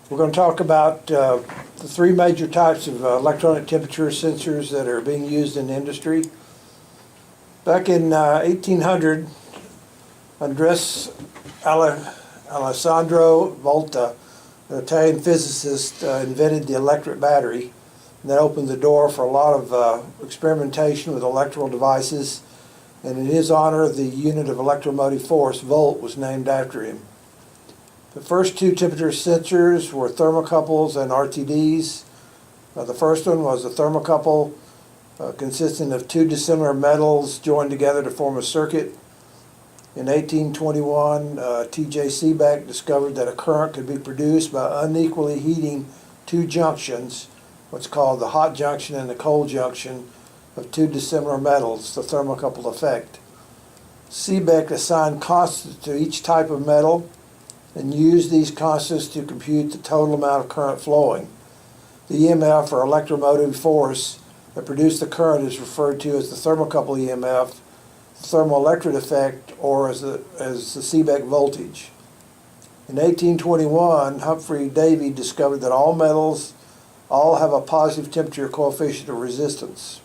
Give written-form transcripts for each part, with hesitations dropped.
We're going to talk about the three major types of electronic temperature sensors that are being used in industry. Back in 1800, Andres Alessandro Volta, an Italian physicist, invented the electric battery, and that opened the door for a lot of experimentation with electrical devices. And in his honor, the unit of electromotive force, volt, was named after him. The first two temperature sensors were thermocouples and RTDs. The first one was a thermocouple consisting of two dissimilar metals joined together to form a circuit. In 1821, T.J. Seebeck discovered that a current could be produced by unequally heating two junctions, what's called the hot junction and the cold junction of two dissimilar metals, the thermocouple effect. Seebeck assigned constants to each type of metal and used these constants to compute the total amount of current flowing. The EMF, or electromotive force, that produced the current is referred to as the thermocouple EMF, thermoelectric effect, or as the Seebeck voltage. In 1821, Humphrey Davy discovered that all metals all have a positive temperature coefficient of resistance.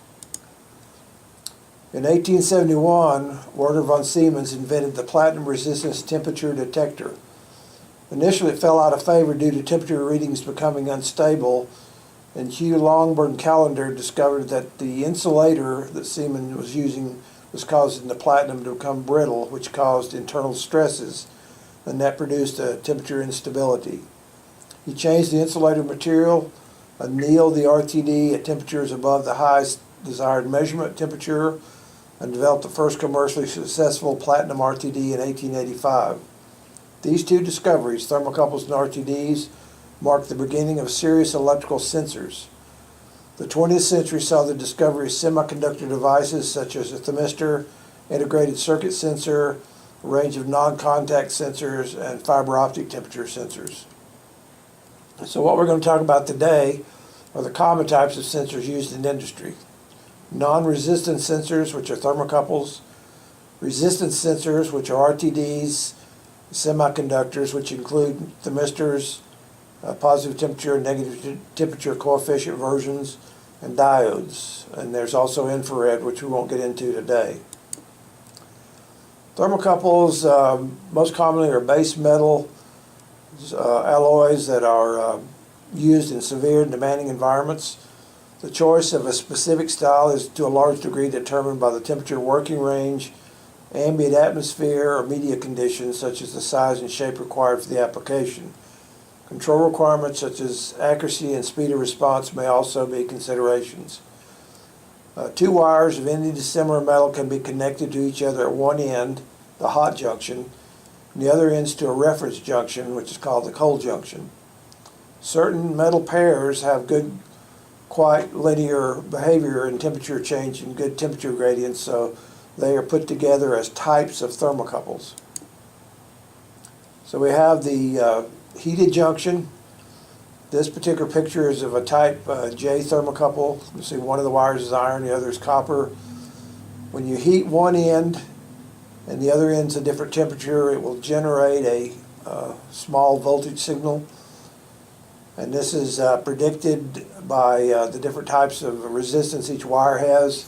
In 1871, Werner von Siemens invented the platinum resistance temperature detector. Initially, it fell out of favor due to temperature readings becoming unstable, and Hugh Longburn Callender discovered that the insulator that Siemens was using was causing the platinum to become brittle, which caused internal stresses, and that produced a temperature instability. He changed the insulator material, annealed the RTD at temperatures above the highest desired measurement temperature, and developed the first commercially successful platinum RTD in 1885. These two discoveries, thermocouples and RTDs, marked the beginning of serious electrical sensors. The 20th century saw the discovery of semiconductor devices such as a thermistor, integrated circuit sensor, a range of non-contact sensors, and fiber optic temperature sensors. So what we're going to talk about today are the common types of sensors used in industry. Non-resistant sensors, which are thermocouples, resistance sensors, which are RTDs, semiconductors, which include thermistors, positive temperature and negative temperature coefficient versions, and diodes. And there's also infrared, which we won't get into today. Thermocouples most commonly are base metal alloys that are used in severe and demanding environments. The choice of a specific style is to a large degree determined by the temperature working range, ambient atmosphere, or media conditions such as the size and shape required for the application. Control requirements such as accuracy and speed of response may also be considerations. Two wires of any dissimilar metal can be connected to each other at one end, the hot junction, and the other ends to a reference junction, which is called the cold junction. Certain metal pairs have good, quite linear behavior and temperature change and good temperature gradients, so they are put together as types of thermocouples. So we have the heated junction. This particular picture is of a type J thermocouple. You see one of the wires is iron, the other is copper. When you heat one end and the other end's a different temperature, it will generate a small voltage signal. And this is predicted by the different types of resistance each wire has,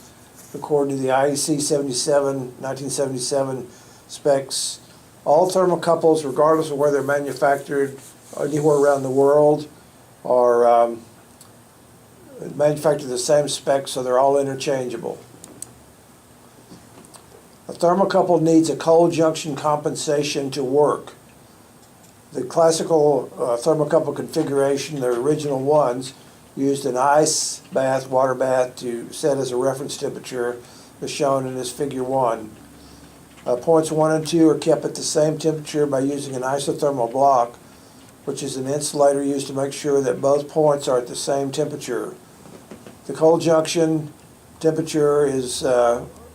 according to the IEC 1977 specs. All thermocouples, regardless of where they're manufactured anywhere around the world, are manufactured the same specs, so they're all interchangeable. A thermocouple needs a cold junction compensation to work. The classical thermocouple configuration, the original ones, used an ice bath, water bath, to set as a reference temperature, as shown in this figure 1. Points 1 and 2 are kept at the same temperature by using an isothermal block, which is an insulator used to make sure that both points are at the same temperature. The cold junction temperature is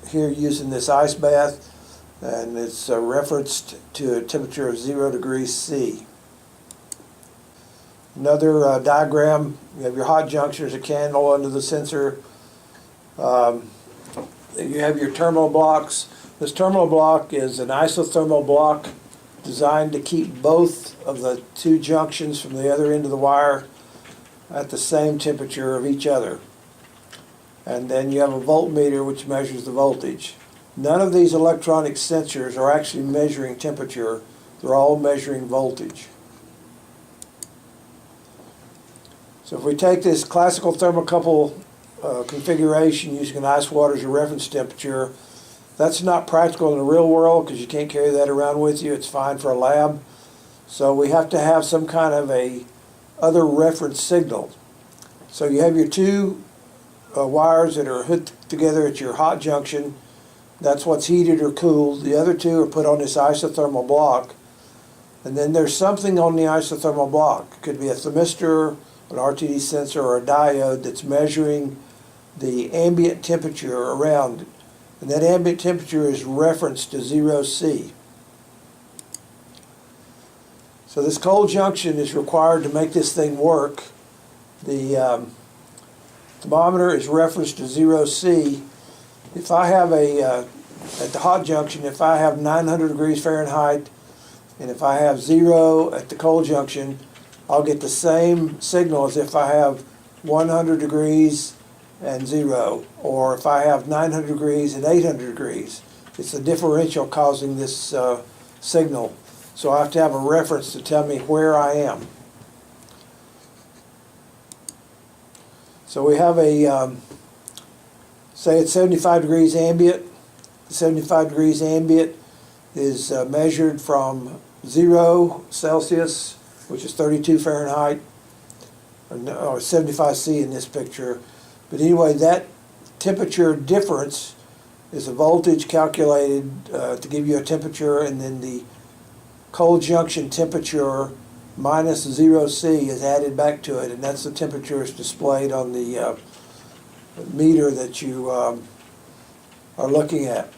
here using this ice bath, and it's referenced to a temperature of 0 degrees C. Another diagram, you have your hot junction, there's a candle under the sensor. You have your terminal blocks. This terminal block is an isothermal block designed to keep both of the two junctions from the other end of the wire at the same temperature of each other. And then you have a voltmeter which measures the voltage. None of these electronic sensors are actually measuring temperature. They're all measuring voltage. So if we take this classical thermocouple configuration using an ice water as a reference temperature, that's not practical in the real world because you can't carry that around with you. It's fine for a lab. So we have to have some kind of a other reference signal. So you have your two wires that are hooked together at your hot junction. That's what's heated or cooled. The other two are put on this isothermal block. And then there's something on the isothermal block. It could be a thermistor, an RTD sensor, or a diode that's measuring the ambient temperature around it. And that ambient temperature is referenced to 0°C. So this cold junction is required to make this thing work. The thermometer is referenced to 0°C. If I have at the hot junction, if I have 900 degrees Fahrenheit, and if I have 0 at the cold junction, I'll get the same signal as if I have 100 degrees and 0, or if I have 900 degrees and 800 degrees. It's the differential causing this signal. So I have to have a reference to tell me where I am. So we have a, say it's 75 degrees ambient. The 75 degrees ambient is measured from 0 Celsius, which is 32 Fahrenheit, or 75°C in this picture. But anyway, that temperature difference is a voltage calculated to give you a temperature, and then the cold junction temperature minus 0°C is added back to it, and that's the temperature is displayed on the meter that you are looking at.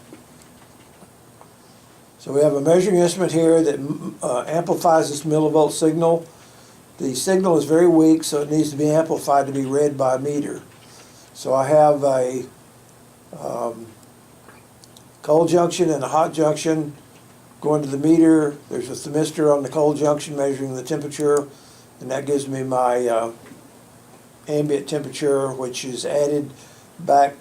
So we have a measuring instrument here that amplifies this millivolt signal. The signal is very weak, so it needs to be amplified to be read by a meter. So I have a cold junction and a hot junction going to the meter. There's a thermistor on the cold junction measuring the temperature, and that gives me my ambient temperature, which is added back,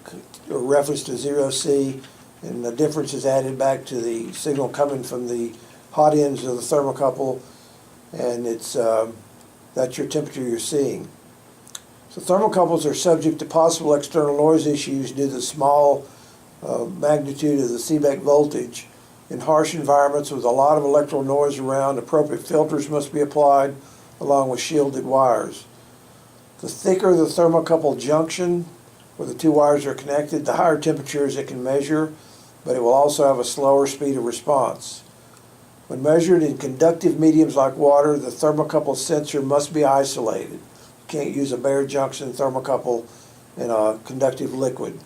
or reference to 0°C, and the difference is added back to the signal coming from the hot ends of the thermocouple, and it's that's your temperature you're seeing. So thermocouples are subject to possible external noise issues due to the small magnitude of the Seebeck voltage. In harsh environments with a lot of electrical noise around, appropriate filters must be applied along with shielded wires. The thicker the thermocouple junction where the two wires are connected, the higher temperatures it can measure, but it will also have a slower speed of response. When measured in conductive mediums like water, the thermocouple sensor must be isolated. You can't use a bare junction thermocouple in a conductive liquid.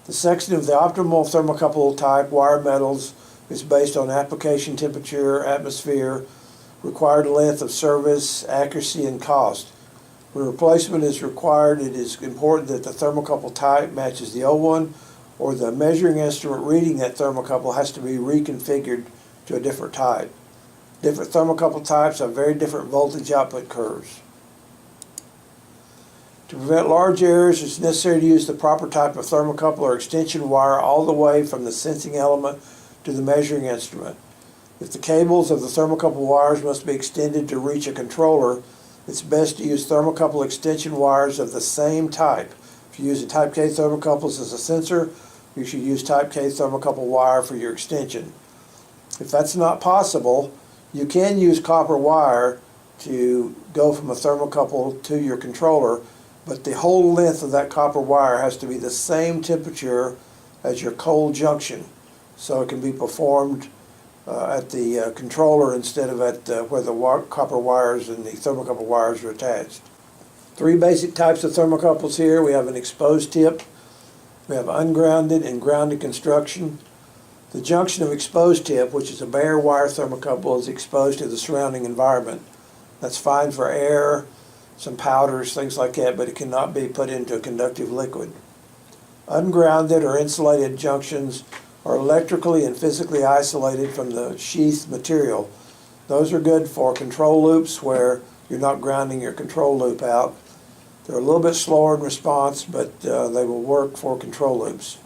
The section of the optimal thermocouple type wire metals is based on application temperature, atmosphere, required length of service, accuracy, and cost. When replacement is required, it is important that the thermocouple type matches the old one, or the measuring instrument reading that thermocouple has to be reconfigured to a different type. Different thermocouple types have very different voltage output curves. To prevent large errors, it's necessary to use the proper type of thermocouple or extension wire all the way from the sensing element to the measuring instrument. If the cables of the thermocouple wires must be extended to reach a controller, it's best to use thermocouple extension wires of the same type. If you use a Type K thermocouples as a sensor, you should use Type K thermocouple wire for your extension. If that's not possible, you can use copper wire to go from a thermocouple to your controller, but the whole length of that copper wire has to be the same temperature as your cold junction, so it can be performed at the controller instead of at where the copper wires and the thermocouple wires are attached. Three basic types of thermocouples here. We have an exposed tip, we have ungrounded and grounded construction. The junction of exposed tip, which is a bare wire thermocouple, is exposed to the surrounding environment. That's fine for air, some powders, things like that, but it cannot be put into a conductive liquid. Ungrounded or insulated junctions are electrically and physically isolated from the sheath material. Those are good for control loops where you're not grounding your control loop out. They're a little bit slower in response, but they will work for control loops.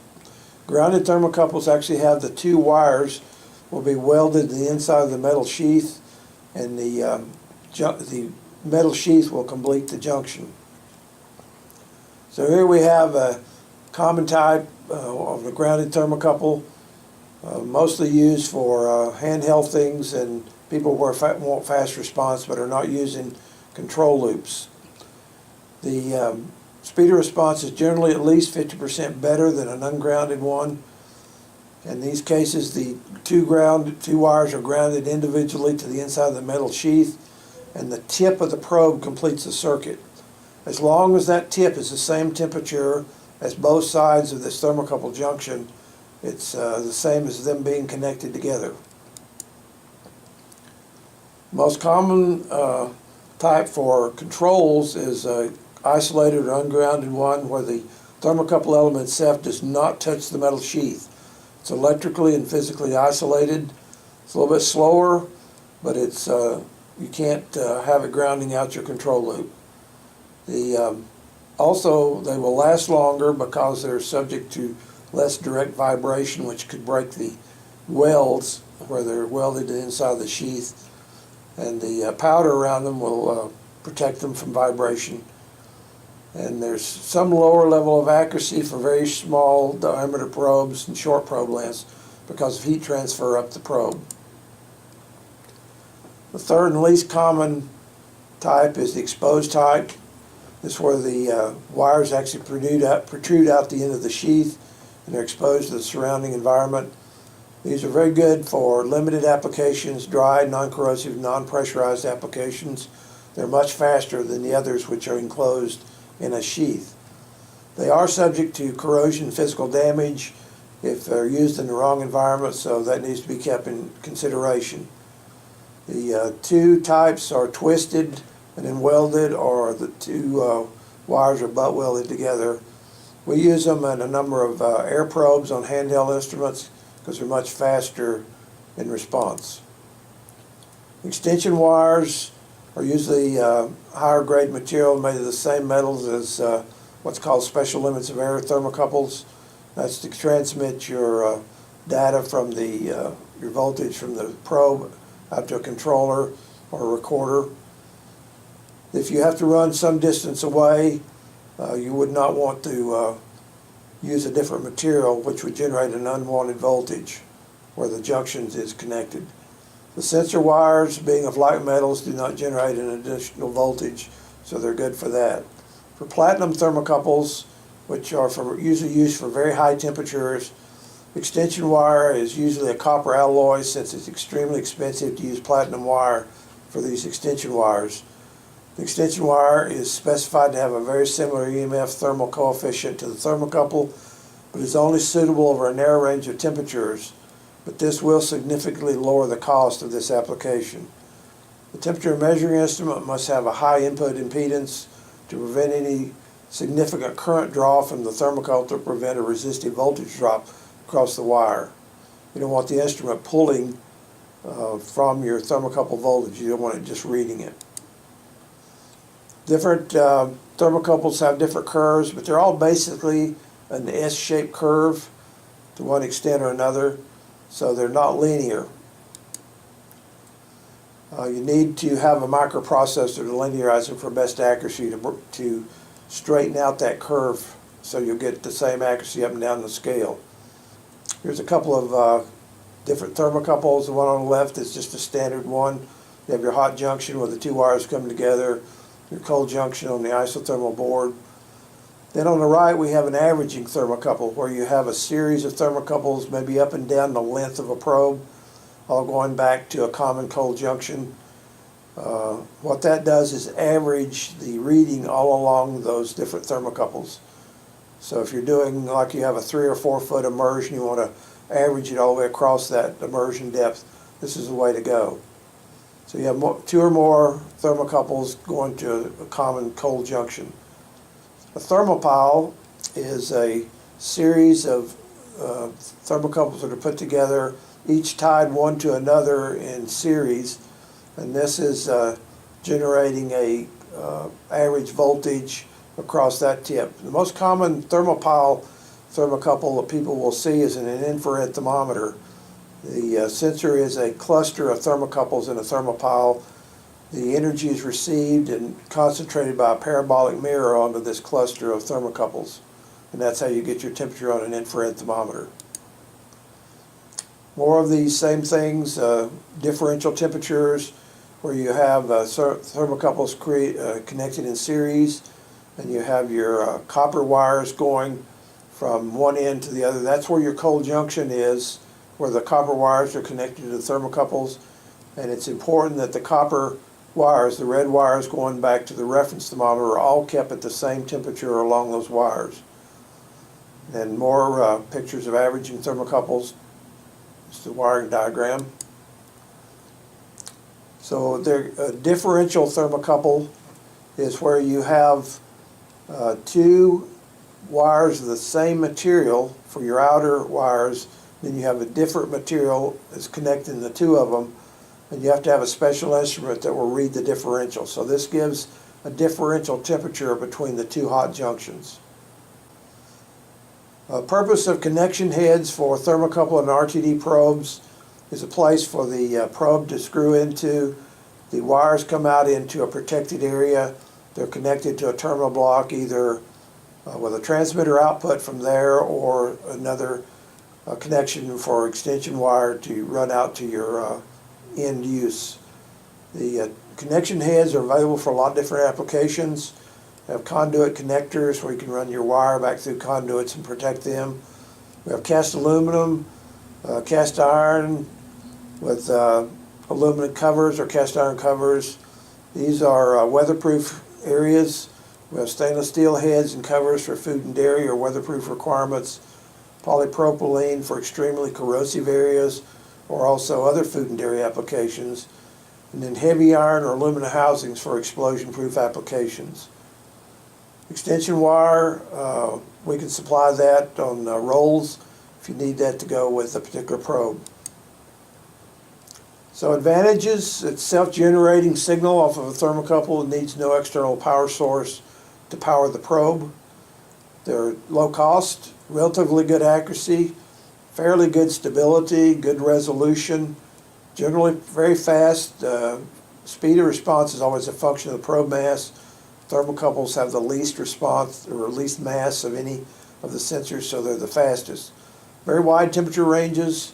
Grounded thermocouples actually have the two wires will be welded to the inside of the metal sheath, and the metal sheath will complete the junction. So here we have a common type of a grounded thermocouple, mostly used for handheld things and people who want fast response but are not using control loops. The speed of response is generally at least 50% better than an ungrounded one. In these cases, the two wires are grounded individually to the inside of the metal sheath, and the tip of the probe completes the circuit. As long as that tip is the same temperature as both sides of this thermocouple junction, it's the same as them being connected together. Most common type for controls is a isolated or ungrounded one where the thermocouple element itself does not touch the metal sheath. It's electrically and physically isolated. It's a little bit slower, but it's you can't have it grounding out your control loop. Also, they will last longer because they're subject to less direct vibration, which could break the welds where they're welded to the inside of the sheath, and the powder around them will protect them from vibration. And there's some lower level of accuracy for very small diameter probes and short probe lengths because of heat transfer up the probe. The third and least common type is the exposed type. This is where the wires actually protrude out the end of the sheath and they're exposed to the surrounding environment. These are very good for limited applications, dry, non-corrosive, non-pressurized applications. They're much faster than the others, which are enclosed in a sheath. They are subject to corrosion and physical damage if they're used in the wrong environment, so that needs to be kept in consideration. The two types are twisted and then welded, or the two wires are butt welded together. We use them in a number of air probes on handheld instruments because they're much faster in response. Extension wires are usually higher grade material made of the same metals as what's called special limits of error thermocouples. That's to transmit your data from your voltage from the probe out to a controller or a recorder. If you have to run some distance away, you would not want to use a different material which would generate an unwanted voltage where the junctions is connected. The sensor wires, being of light metals, do not generate an additional voltage, so they're good for that. For platinum thermocouples, which are usually used for very high temperatures, extension wire is usually a copper alloy since it's extremely expensive to use platinum wire for these extension wires. The extension wire is specified to have a very similar EMF thermal coefficient to the thermocouple, but is only suitable over a narrow range of temperatures. But this will significantly lower the cost of this application. The temperature measuring instrument must have a high input impedance to prevent any significant current draw from the thermocouple to prevent a resistive voltage drop across the wire. You don't want the instrument pulling from your thermocouple voltage. You don't want it just reading it. Different thermocouples have different curves, but they're all basically an S-shaped curve to one extent or another, so they're not linear. You need to have a microprocessor to linearize them for best accuracy to straighten out that curve so you'll get the same accuracy up and down the scale. Here's a couple of different thermocouples. The one on the left is just a standard one. You have your hot junction where the two wires come together, your cold junction on the isothermal board. Then on the right we have an averaging thermocouple where you have a series of thermocouples maybe up and down the length of a probe, all going back to a common cold junction. What that does is average the reading all along those different thermocouples. So if you're doing like you have a 3 or 4 foot immersion, you want to average it all the way across that immersion depth, this is the way to go. So you have 2 or more thermocouples going to a common cold junction. A thermopile is a series of thermocouples that are put together, each tied one to another in series, and this is generating a average voltage across that tip. The most common thermopile thermocouple that people will see is an infrared thermometer. The sensor is a cluster of thermocouples in a thermopile. The energy is received and concentrated by a parabolic mirror onto this cluster of thermocouples, and that's how you get your temperature on an infrared thermometer. More of these same things, differential temperatures, where you have thermocouples connected in series, and you have your copper wires going from one end to the other. That's where your cold junction is, where the copper wires are connected to the thermocouples, and it's important that the copper wires, the red wires going back to the reference thermometer, are all kept at the same temperature along those wires. And more pictures of averaging thermocouples. It's the wiring diagram. So a differential thermocouple is where you have two wires of the same material for your outer wires, then you have a different material that's connecting the two of them, and you have to have a special instrument that will read the differential. So this gives a differential temperature between the two hot junctions. Purpose of connection heads for thermocouple and RTD probes is a place for the probe to screw into. The wires come out into a protected area. They're connected to a terminal block, either with a transmitter output from there or another connection for extension wire to run out to your end use. The connection heads are available for a lot of different applications. We have conduit connectors where you can run your wire back through conduits and protect them. We have cast aluminum, cast iron with aluminum covers or cast iron covers. These are weatherproof areas. We have stainless steel heads and covers for food and dairy or weatherproof requirements. Polypropylene for extremely corrosive areas or also other food and dairy applications. And then heavy iron or aluminum housings for explosion-proof applications. Extension wire, we can supply that on rolls if you need that to go with a particular probe. So advantages: it's self-generating signal off of a thermocouple. It needs no external power source to power the probe. They're low cost, relatively good accuracy, fairly good stability, good resolution, generally very fast. Speed of response is always a function of the probe mass. Thermocouples have the least response or least mass of any of the sensors, so they're the fastest. Very wide temperature ranges.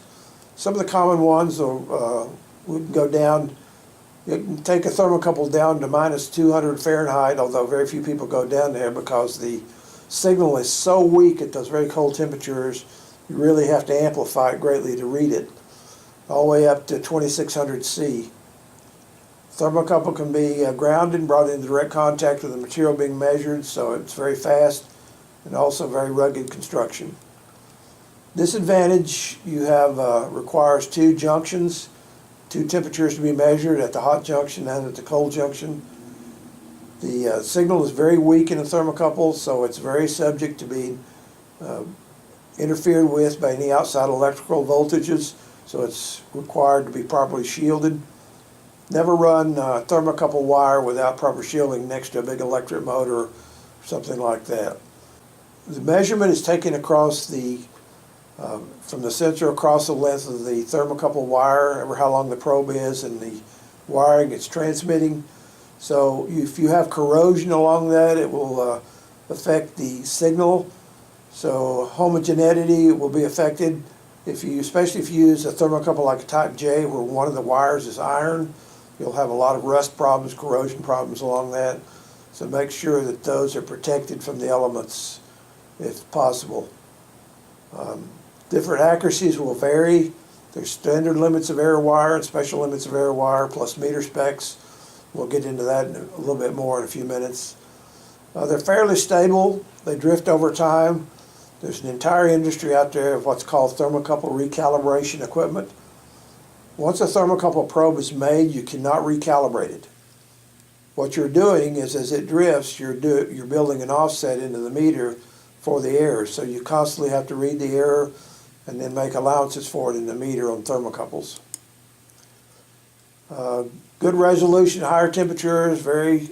Some of the common ones would go down. You can take a thermocouple down to minus 200 Fahrenheit, although very few people go down there because the signal is so weak at those very cold temperatures, you really have to amplify it greatly to read it, all the way up to 2600 C. Thermocouple can be grounded and brought into direct contact with the material being measured, so it's very fast and also very rugged construction. Disadvantage: you have requires two junctions, two temperatures to be measured, at the hot junction and at the cold junction. The signal is very weak in a thermocouple, so it's very subject to being interfered with by any outside electrical voltages, so it's required to be properly shielded. Never run thermocouple wire without proper shielding next to a big electric motor or something like that. The measurement is taken across from the sensor across the length of the thermocouple wire, over how long the probe is, and the wiring it's transmitting. So if you have corrosion along that, it will affect the signal. So homogeneity will be affected, especially if you use a thermocouple like a Type J, where one of the wires is iron. You'll have a lot of rust problems, corrosion problems along that. So make sure that those are protected from the elements if possible. Different accuracies will vary. There's standard limits of error wire and special limits of error wire, plus meter specs. We'll get into that in a little bit more in a few minutes. They're fairly stable. They drift over time. There's an entire industry out there of what's called thermocouple recalibration equipment. Once a thermocouple probe is made, you cannot recalibrate it. What you're doing is, as it drifts, you're building an offset into the meter for the error. So you constantly have to read the error and then make allowances for it in the meter on thermocouples. Good resolution, higher temperatures, very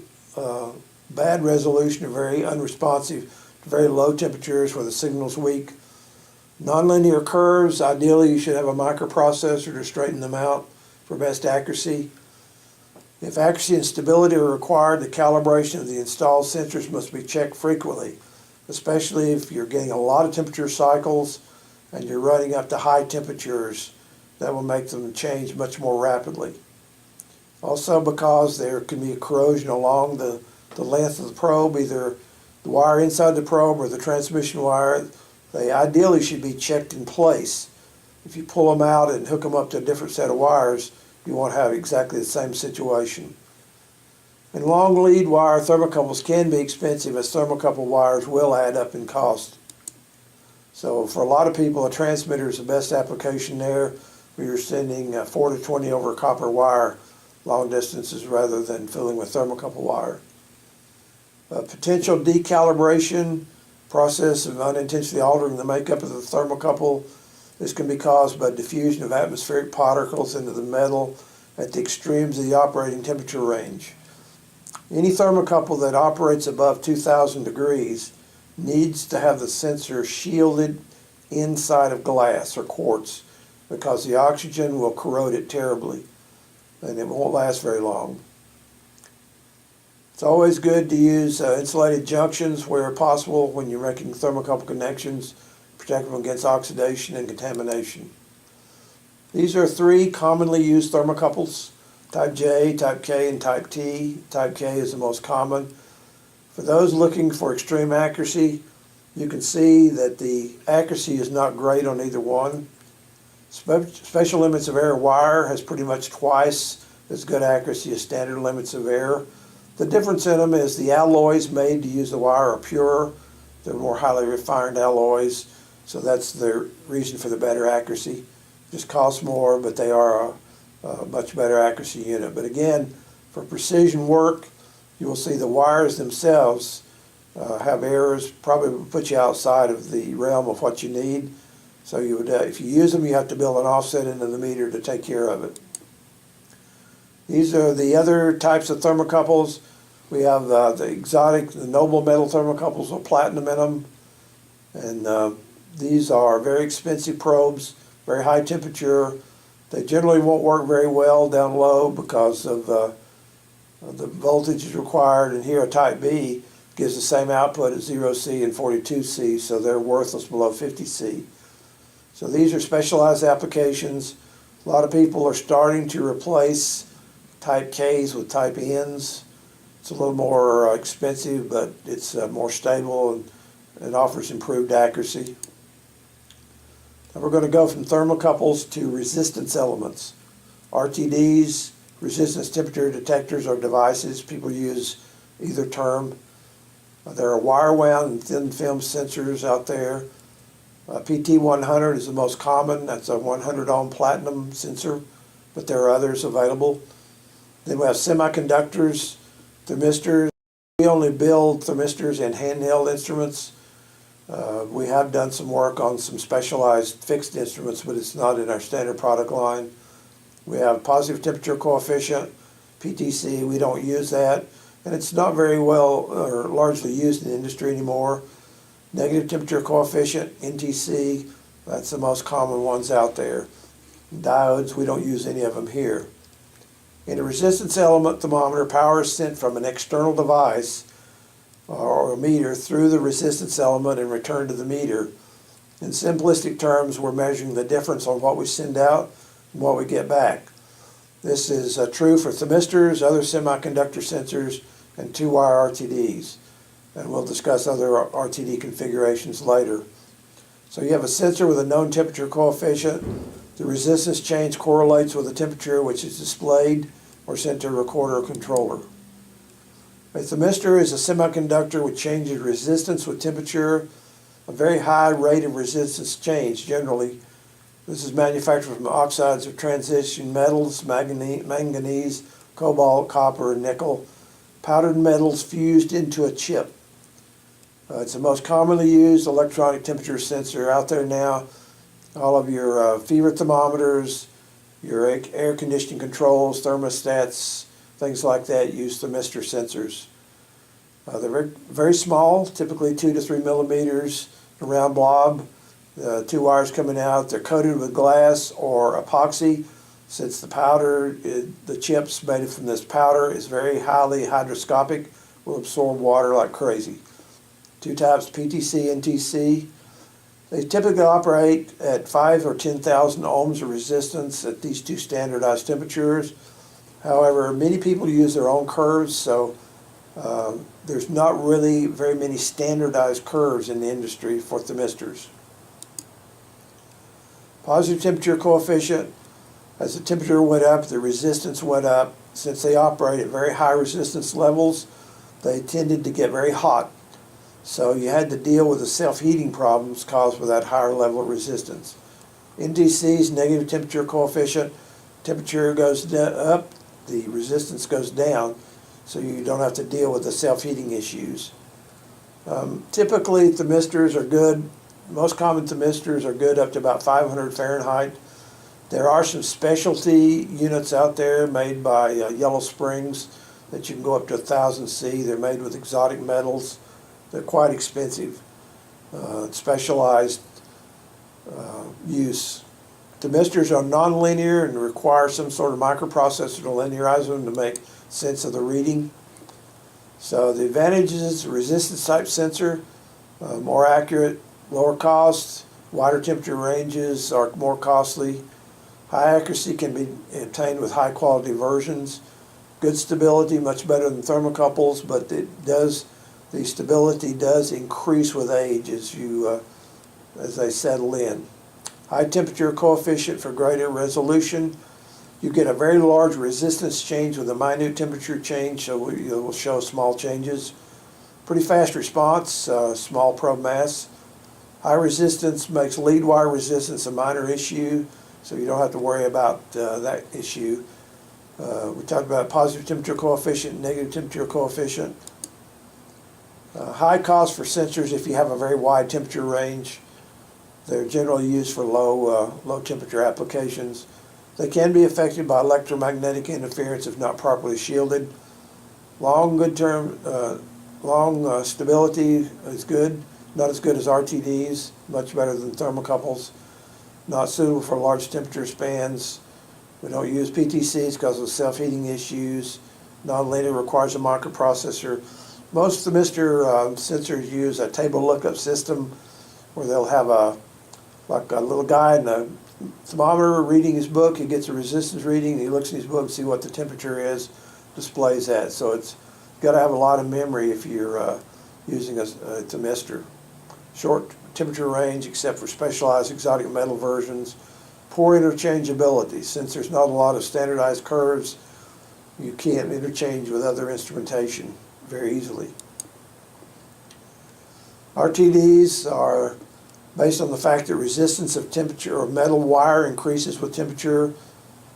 bad resolution, or very unresponsive to very low temperatures where the signal's weak. Nonlinear curves, ideally you should have a microprocessor to straighten them out for best accuracy. If accuracy and stability are required, the calibration of the installed sensors must be checked frequently, especially if you're getting a lot of temperature cycles and you're running up to high temperatures. That will make them change much more rapidly. Also, because there can be corrosion along the length of the probe, either the wire inside the probe or the transmission wire, they ideally should be checked in place. If you pull them out and hook them up to a different set of wires, you won't have exactly the same situation. And long lead wire thermocouples can be expensive, as thermocouple wires will add up in cost. So for a lot of people, a transmitter is the best application there, where you're sending 4 to 20 over copper wire long distances rather than filling with thermocouple wire. Potential decalibration, process of unintentionally altering the makeup of the thermocouple. This can be caused by diffusion of atmospheric particles into the metal at the extremes of the operating temperature range. Any thermocouple that operates above 2,000 degrees needs to have the sensor shielded inside of glass or quartz, because the oxygen will corrode it terribly and it won't last very long. It's always good to use insulated junctions where possible when you're making thermocouple connections, protect them against oxidation and contamination. These are 3 commonly used thermocouples: Type J, Type K, and Type T. Type K is the most common. For those looking for extreme accuracy, you can see that the accuracy is not great on either one. Special limits of error wire has pretty much twice as good accuracy as standard limits of error. The difference in them is the alloys made to use the wire are purer. They're more highly refined alloys, so that's the reason for the better accuracy. Just costs more, but they are a much better accuracy unit. But again, for precision work, you will see the wires themselves have errors, probably will put you outside of the realm of what you need. So you would, if you use them, you have to build an offset into the meter to take care of it. These are the other types of thermocouples. We have the exotic, the noble metal thermocouples with platinum in them. And these are very expensive probes, very high temperature. They generally won't work very well down low because of the voltage is required. And here a Type B gives the same output as 0C and 42C, so they're worthless below 50C. So these are specialized applications. A lot of people are starting to replace Type Ks with Type Ns. It's a little more expensive, but it's more stable and offers improved accuracy. Now we're going to go from thermocouples to resistance elements. RTDs, resistance temperature detectors, are devices. People use either term. There are wire wound and thin film sensors out there. PT100 is the most common. That's a 100 ohm platinum sensor, but there are others available. Then we have semiconductors, thermistors. We only build thermistors in handheld instruments. We have done some work on some specialized fixed instruments, but it's not in our standard product line. We have positive temperature coefficient, PTC. We don't use that, and it's not very well or largely used in the industry anymore. Negative temperature coefficient, NTC, that's the most common ones out there. Diodes, we don't use any of them here. In a resistance element thermometer, power is sent from an external device or a meter through the resistance element and returned to the meter. In simplistic terms, we're measuring the difference on what we send out and what we get back. This is true for thermistors, other semiconductor sensors, and 2-wire RTDs. And we'll discuss other RTD configurations later. So you have a sensor with a known temperature coefficient. The resistance change correlates with the temperature which is displayed or sent to a recorder or controller. A thermistor is a semiconductor which changes resistance with temperature, a very high rate of resistance change generally. This is manufactured from oxides of transition metals, manganese, cobalt, copper, and nickel, powdered metals fused into a chip. It's the most commonly used electronic temperature sensor out there now. all of your fever thermometers, your air conditioning controls, thermostats, things like that use thermistor sensors. They're very, very small, typically 2 to 3 millimeters, a round blob, 2 wires coming out. They're coated with glass or epoxy. Since the powder, the chips made from this powder is very highly hygroscopic, will absorb water like crazy. 2 types, PTC and TC. They typically operate at 5 or 10,000 ohms of resistance at these 2 standardized temperatures. However, many people use their own curves, so there's not really very many standardized curves in the industry for thermistors. Positive temperature coefficient. As the temperature went up, the resistance went up. Since they operate at very high resistance levels, they tended to get very hot. So you had to deal with the self-heating problems caused by that higher level of resistance. NTC's negative temperature coefficient, temperature goes up, the resistance goes down, so you don't have to deal with the self-heating issues. Typically, thermistors are good. Most common thermistors are good up to about 500 Fahrenheit. There are some specialty units out there made by Yellow Springs that you can go up to 1000 C. They're made with exotic metals. They're quite expensive, specialized use. Thermistors are nonlinear and require some sort of microprocessor to linearize them to make sense of the reading. So the advantages: resistance type sensor, more accurate, lower cost, wider temperature ranges are more costly. High accuracy can be obtained with high quality versions. Good stability, much better than thermocouples, but the stability does increase with age as they settle in. High temperature coefficient for greater resolution. You get a very large resistance change with a minute temperature change, so it will show small changes. Pretty fast response, small probe mass. High resistance makes lead wire resistance a minor issue, so you don't have to worry about that issue. We talked about positive temperature coefficient, negative temperature coefficient. High cost for sensors if you have a very wide temperature range. They're generally used for low temperature applications. They can be affected by electromagnetic interference if not properly shielded. Long stability is good, not as good as RTDs, much better than thermocouples. Not suitable for large temperature spans. We don't use PTCs because of self-heating issues. Non-linear requires a microprocessor. Most thermistor sensors use a table lookup system where they'll have a little guy in a thermometer reading his book. He gets a resistance reading, and he looks in his book to see what the temperature is, displays that. So it's got to have a lot of memory if you're using a thermistor. Short temperature range except for specialized exotic metal versions. Poor interchangeability. Since there's not a lot of standardized curves, you can't interchange with other instrumentation very easily. RTDs are based on the fact that resistance of temperature or metal wire increases with temperature.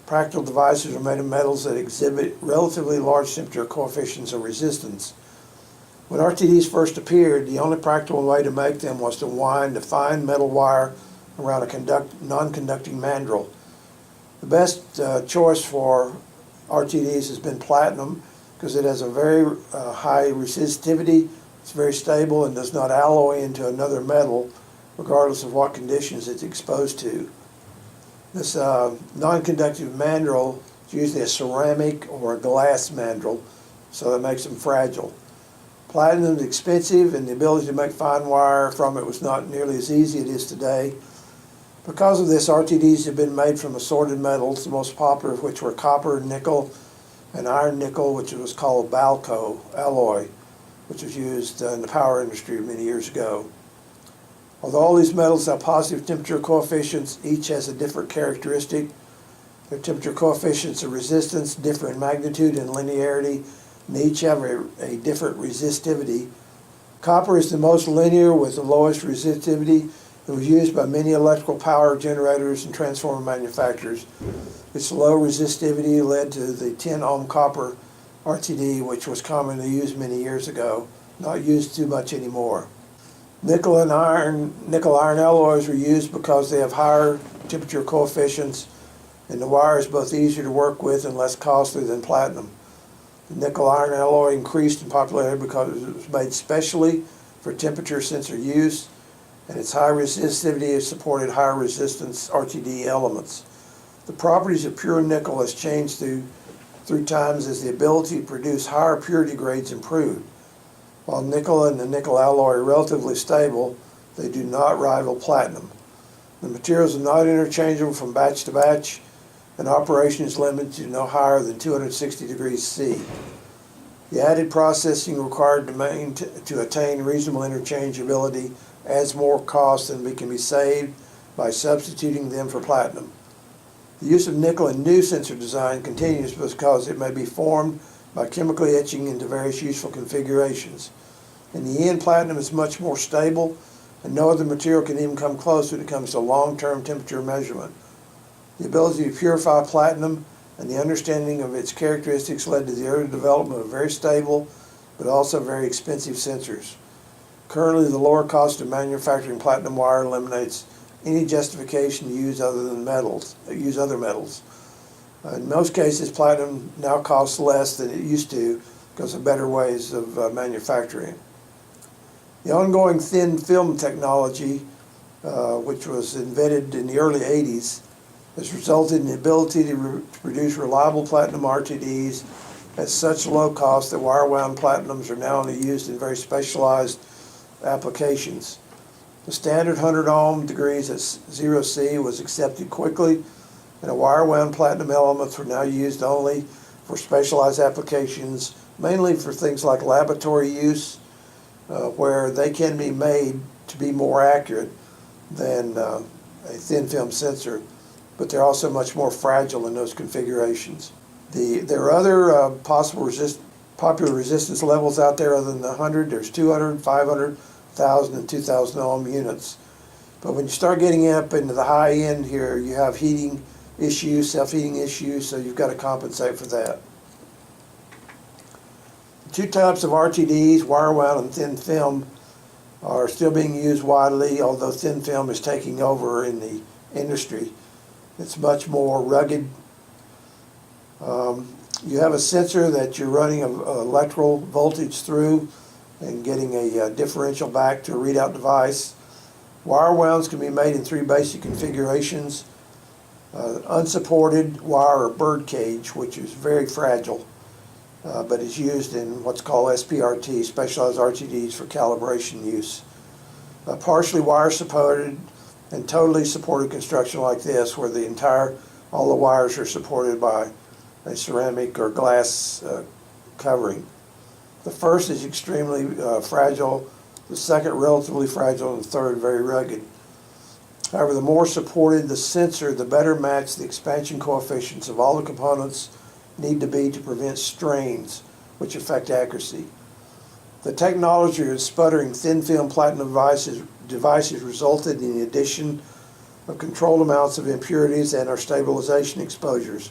Practical devices are made of metals that exhibit relatively large temperature coefficients of resistance. When RTDs first appeared, the only practical way to make them was to wind a fine metal wire around a non-conducting mandrel. The best choice for RTDs has been platinum because it has a very high resistivity, it's very stable, and does not alloy into another metal regardless of what conditions it's exposed to. This non-conductive mandrel is usually a ceramic or a glass mandrel, so that makes them fragile. Platinum is expensive, and the ability to make fine wire from it was not nearly as easy as it is today. Because of this, RTDs have been made from assorted metals, the most popular of which were copper, nickel, and iron nickel, which was called Balco alloy, which was used in the power industry many years ago. Although all these metals have positive temperature coefficients, each has a different characteristic. Their temperature coefficients of resistance differ in magnitude and linearity, and each have a different resistivity. Copper is the most linear with the lowest resistivity. It was used by many electrical power generators and transformer manufacturers. Its low resistivity led to the 10 ohm copper RTD, which was commonly used many years ago, not used too much anymore. Nickel iron alloys were used because they have higher temperature coefficients, and the wire is both easier to work with and less costly than platinum. The nickel iron alloy increased in popularity because it was made specially for temperature sensor use, and its high resistivity has supported higher resistance RTD elements. The properties of pure nickel has changed through times as the ability to produce higher purity grades improved. While nickel and the nickel alloy are relatively stable, they do not rival platinum. The materials are not interchangeable from batch to batch, and operation is limited to no higher than 260 degrees C. The added processing required to attain reasonable interchangeability adds more cost than can be saved by substituting them for platinum. The use of nickel in new sensor design continues because it may be formed by chemically etching into various useful configurations. In the end, platinum is much more stable, and no other material can even come close when it comes to long-term temperature measurement. The ability to purify platinum and the understanding of its characteristics led to the early development of very stable but also very expensive sensors. Currently, the lower cost of manufacturing platinum wire eliminates any justification to use other metals. In most cases, platinum now costs less than it used to because of better ways of manufacturing. The ongoing thin film technology, which was invented in the early 80s, has resulted in the ability to produce reliable platinum RTDs at such low cost that wire-wound platinums are now only used in very specialized applications. The standard 100 ohm degrees at 0C was accepted quickly, and wire-wound platinum elements were now used only for specialized applications, mainly for things like laboratory use, where they can be made to be more accurate than a thin film sensor, but they're also much more fragile in those configurations. There are other popular resistance levels out there other than the 100. There's 200, 500, 1,000, and 2,000 ohm units. But when you start getting up into the high end here, you have heating issues, self-heating issues, so you've got to compensate for that. Two types of RTDs, wire wound and thin film, are still being used widely, although thin film is taking over in the industry. It's much more rugged. You have a sensor that you're running an electrical voltage through and getting a differential back to a readout device. Wire wounds can be made in three basic configurations. Unsupported wire or bird cage, which is very fragile, but is used in what's called SPRT, specialized RTDs for calibration use. Partially wire supported and totally supported construction like this, where all the wires are supported by a ceramic or glass covering. The first is extremely fragile, the second relatively fragile, and the third very rugged. However, the more supported the sensor, the better match the expansion coefficients of all the components need to be to prevent strains, which affect accuracy. The technology of sputtering thin film platinum devices resulted in the addition of controlled amounts of impurities and our stabilization exposures.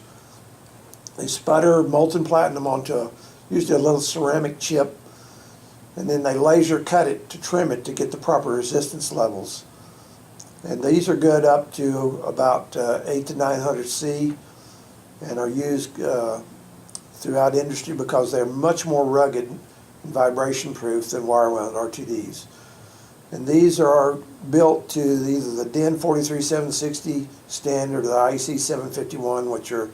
They sputter molten platinum onto usually a little ceramic chip, and then they laser cut it to trim it to get the proper resistance levels. And these are good up to about 8 to 900 C and are used throughout industry because they're much more rugged and vibration proof than wire wound RTDs. And these are built to either the DIN 43760 standard or the IEC 751, which are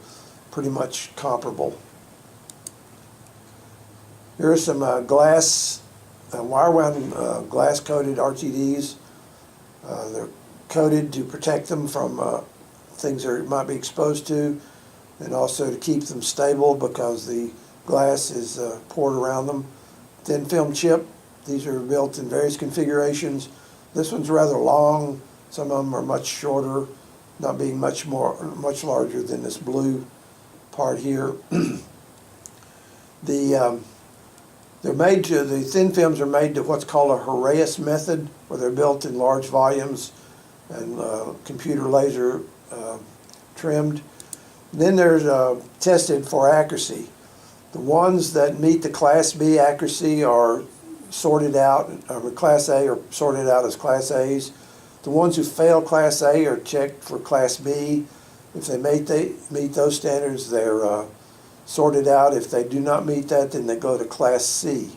pretty much comparable. Here are some wire wound glass coated RTDs. They're coated to protect them from things they might be exposed to, and also to keep them stable because the glass is poured around them. Thin film chip, these are built in various configurations. This one's rather long, some of them are much shorter, not being much larger than this blue part here. The thin films are made to what's called a Heraeus method, where they're built in large volumes and computer laser trimmed. Then there's tested for accuracy. The ones that meet the Class B accuracy are sorted out, or Class A are sorted out as Class A's. The ones who fail Class A are checked for Class B. If they meet those standards, they're sorted out. If they do not meet that, then they go to Class C,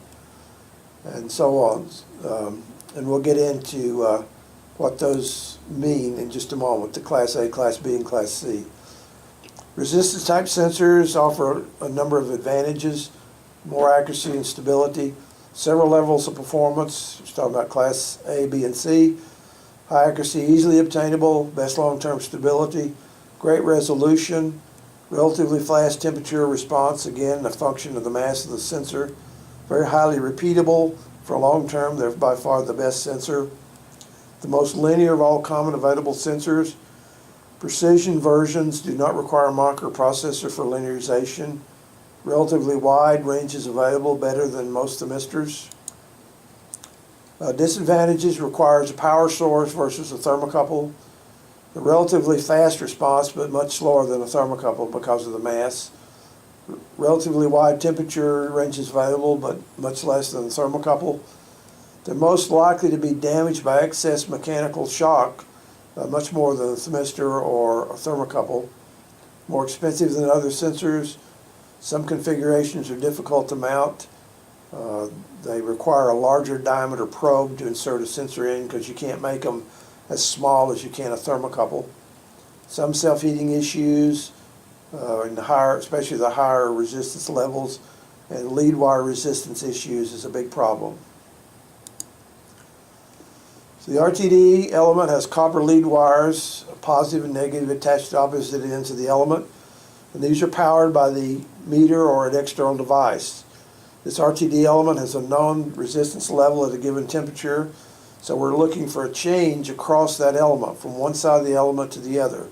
and so on. And we'll get into what those mean in just a moment, the Class A, Class B, and Class C. Resistance type sensors offer a number of advantages: more accuracy and stability, several levels of performance. We're talking about Class A, B, and C. High accuracy, easily obtainable, best long-term stability, great resolution, relatively fast temperature response, again, a function of the mass of the sensor. Very highly repeatable. For long term, they're by far the best sensor. The most linear of all common available sensors. Precision versions do not require microprocessor for linearization. Relatively wide ranges available, better than most themistors. Disadvantages: requires a power source versus a thermocouple. A relatively fast response, but much slower than a thermocouple because of the mass. Relatively wide temperature ranges available, but much less than a thermocouple. They're most likely to be damaged by excess mechanical shock, much more than a thermistor or a thermocouple. More expensive than other sensors. Some configurations are difficult to mount. They require a larger diameter probe to insert a sensor in because you can't make them as small as you can a thermocouple. Some self-heating issues in the higher, especially the higher resistance levels, and lead wire resistance issues is a big problem. So the RTD element has copper lead wires, positive and negative, attached to opposite ends of the element, and these are powered by the meter or an external device. This RTD element has a known resistance level at a given temperature, so we're looking for a change across that element from one side of the element to the other.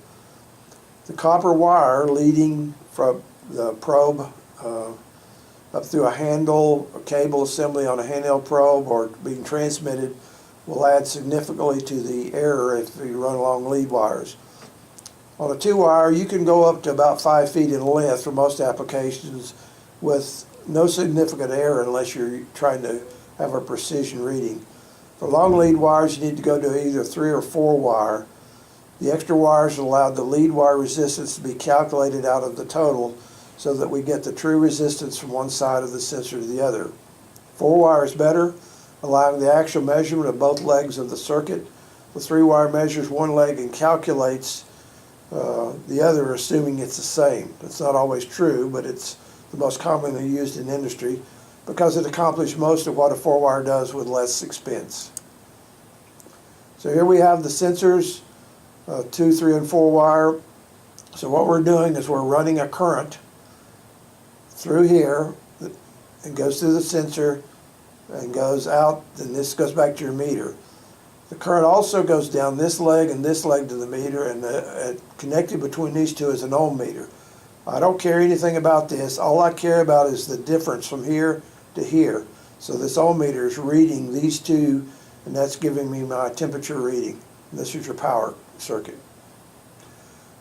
The copper wire leading from the probe up through a handle, a cable assembly on a handheld probe, or being transmitted will add significantly to the error if you run along lead wires. On a 2-wire, you can go up to about 5 feet in length for most applications with no significant error unless you're trying to have a precision reading. For long lead wires, you need to go to either 3 or 4 wire. The extra wires allow the lead wire resistance to be calculated out of the total so that we get the true resistance from one side of the sensor to the other. 4 wire is better, allowing the actual measurement of both legs of the circuit. The 3-wire measures one leg and calculates the other, assuming it's the same. It's not always true, but it's the most commonly used in industry because it accomplishes most of what a 4-wire does with less expense. So here we have the sensors, 2, 3, and 4 wire. So what we're doing is we're running a current through here and goes through the sensor and goes out, and this goes back to your meter. The current also goes down this leg and this leg to the meter, and connected between these two is an ohm meter. I don't care anything about this. All I care about is the difference from here to here. So this ohm meter is reading these two, and that's giving me my temperature reading. And this is your power circuit.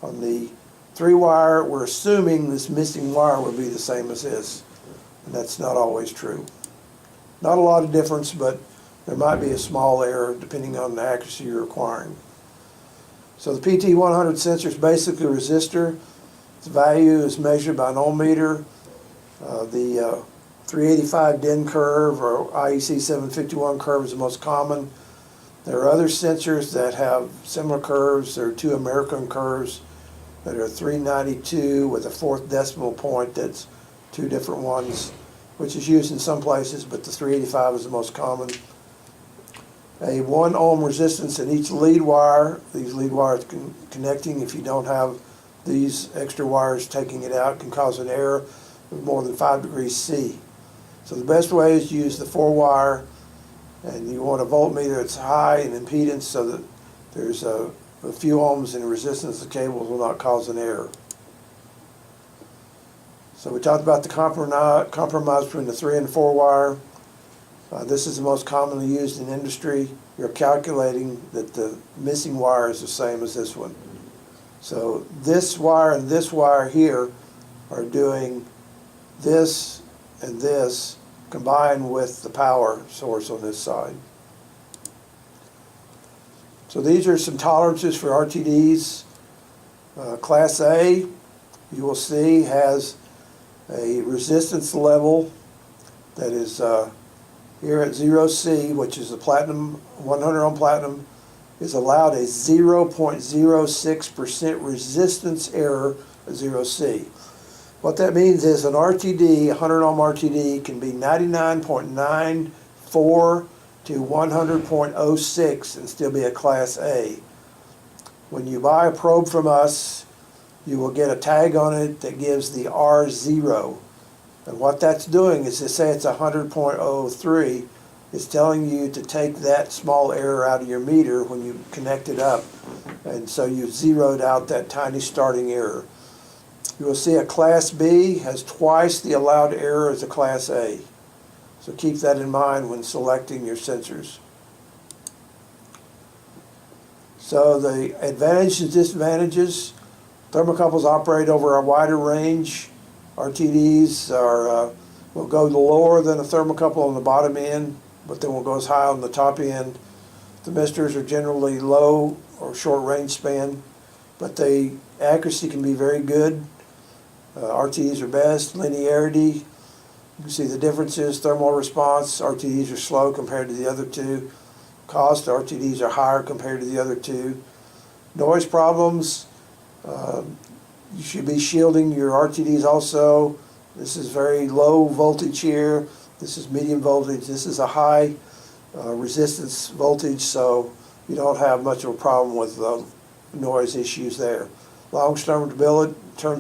On the 3-wire, we're assuming this missing wire will be the same as this, and that's not always true. Not a lot of difference, but there might be a small error depending on the accuracy you're requiring. So the PT100 sensor is basically a resistor. Its value is measured by an ohm meter. The 385 DIN curve or IEC 751 curve is the most common. There are other sensors that have similar curves. There are 2 American curves that are 392 with a 4th decimal point. That's 2 different ones, which is used in some places, but the 385 is the most common. A 1 ohm resistance in each lead wire. These lead wires connecting, if you don't have these extra wires taking it out, can cause an error of more than 5 degrees C. So the best way is to use the 4-wire, and you want a voltmeter that's high in impedance so that there's a few ohms in resistance. The cables will not cause an error. So we talked about the compromise between the 3 and 4-wire. This is the most commonly used in industry. You're calculating that the missing wire is the same as this one. So this wire and this wire here are doing this and this combined with the power source on this side. So these are some tolerances for RTDs. Class A, you will see, has a resistance level that is here at 0C, which is the platinum, 100 ohm platinum, is allowed a 0.06% resistance error at 0C. What that means is an RTD, 100 ohm RTD, can be 99.94 to 100.06 and still be a Class A. When you buy a probe from us, you will get a tag on it that gives the R0. And what that's doing is to say it's 100.03, it's telling you to take that small error out of your meter when you connect it up. And so you've zeroed out that tiny starting error. You will see a Class B has twice the allowed error as a Class A. So keep that in mind when selecting your sensors. So the advantages and disadvantages: thermocouples operate over a wider range. RTDs will go lower than a thermocouple on the bottom end, but they won't go as high on the top end. Thermistors are generally low or short range span, but the accuracy can be very good. RTDs are best. Linearity, you can see the differences. Thermal response, RTDs are slow compared to the other two. Cost, RTDs are higher compared to the other two. Noise problems, you should be shielding your RTDs also. This is very low voltage here. This is medium voltage. This is a high resistance voltage, so you don't have much of a problem with noise issues there. Long-term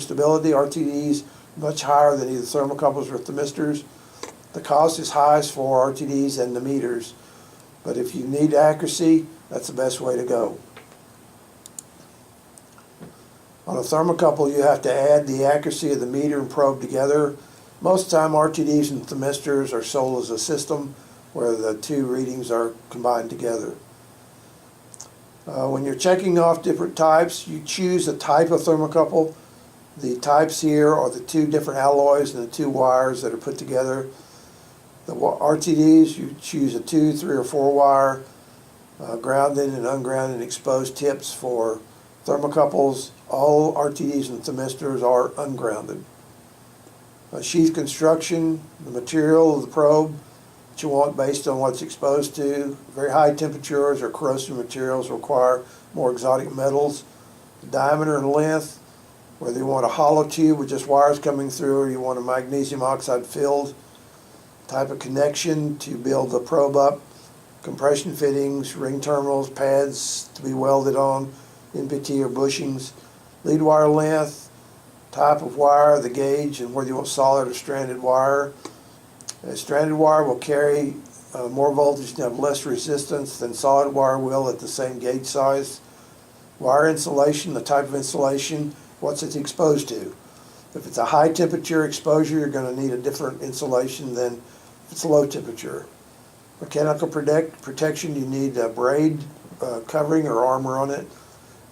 stability, RTDs much higher than either thermocouples or thermistors. The cost is highest for RTDs and the meters, but if you need accuracy, that's the best way to go. On a thermocouple, you have to add the accuracy of the meter and probe together. Most of the time, RTDs and thermistors are sold as a system where the two readings are combined together. When you're checking off different types, you choose a type of thermocouple. The types here are the two different alloys and the two wires that are put together. The RTDs, you choose a 2, 3, or 4 wire, grounded and ungrounded exposed tips. For thermocouples, all RTDs and thermistors are ungrounded. Sheath construction, the material of the probe that you want based on what it's exposed to. Very high temperatures or corrosive materials require more exotic metals. The diameter and length, whether you want a hollow tube with just wires coming through or you want a magnesium oxide filled. Type of connection to build the probe up. Compression fittings, ring terminals, pads to be welded on, NPT or bushings. Lead wire length, type of wire, the gauge, and whether you want solid or stranded wire. A stranded wire will carry more voltage and have less resistance than solid wire will at the same gauge size. Wire insulation, the type of insulation, what's it exposed to. If it's a high temperature exposure, you're going to need a different insulation than if it's low temperature. Mechanical protection, you need a braid covering or armor on it,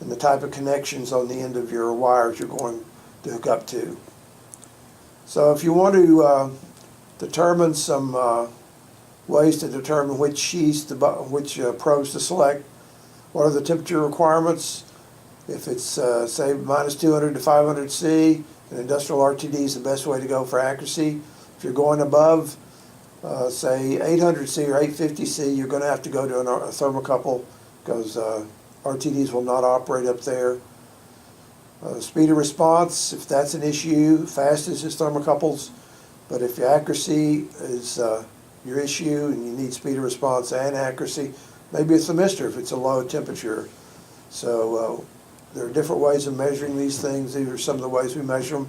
and the type of connections on the end of your wires you're going to hook up to. So if you want to determine some ways to determine which sheaths, which probes to select, what are the temperature requirements? If it's say minus 200 to 500 C, an industrial RTD is the best way to go for accuracy. If you're going above say 800 C or 850 C, you're going to have to go to a thermocouple because RTDs will not operate up there. Speed of response, if that's an issue, fastest is thermocouples. But if your accuracy is your issue and you need speed of response and accuracy, maybe a thermistor if it's a low temperature. So there are different ways of measuring these things. These are some of the ways we measure them.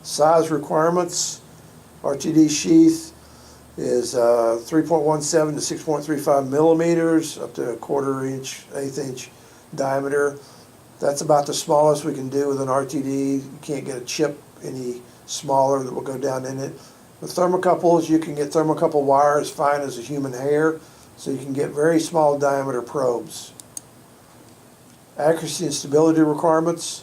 Size requirements, RTD sheath is 3.17 to 6.35 millimeters, up to a 1/4 inch, 1/8 inch diameter. That's about the smallest we can do with an RTD. You can't get a chip any smaller that will go down in it. With thermocouples, you can get thermocouple wire as fine as a human hair, so you can get very small diameter probes. Accuracy and stability requirements.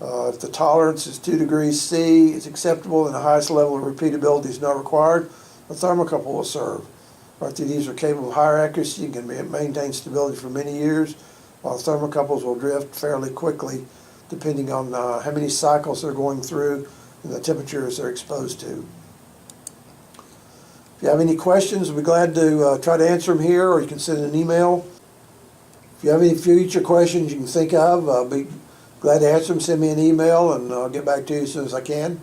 If the tolerance is 2 degrees C, it's acceptable, and the highest level of repeatability is not required. a thermocouple will serve. RTDs are capable of higher accuracy and can maintain stability for many years, while thermocouples will drift fairly quickly depending on how many cycles they're going through and the temperatures they're exposed to. If you have any questions, we'll be glad to try to answer them here, or you can send an email. If you have any future questions you can think of, I'll be glad to answer them. Send me an email and I'll get back to you as soon as I can.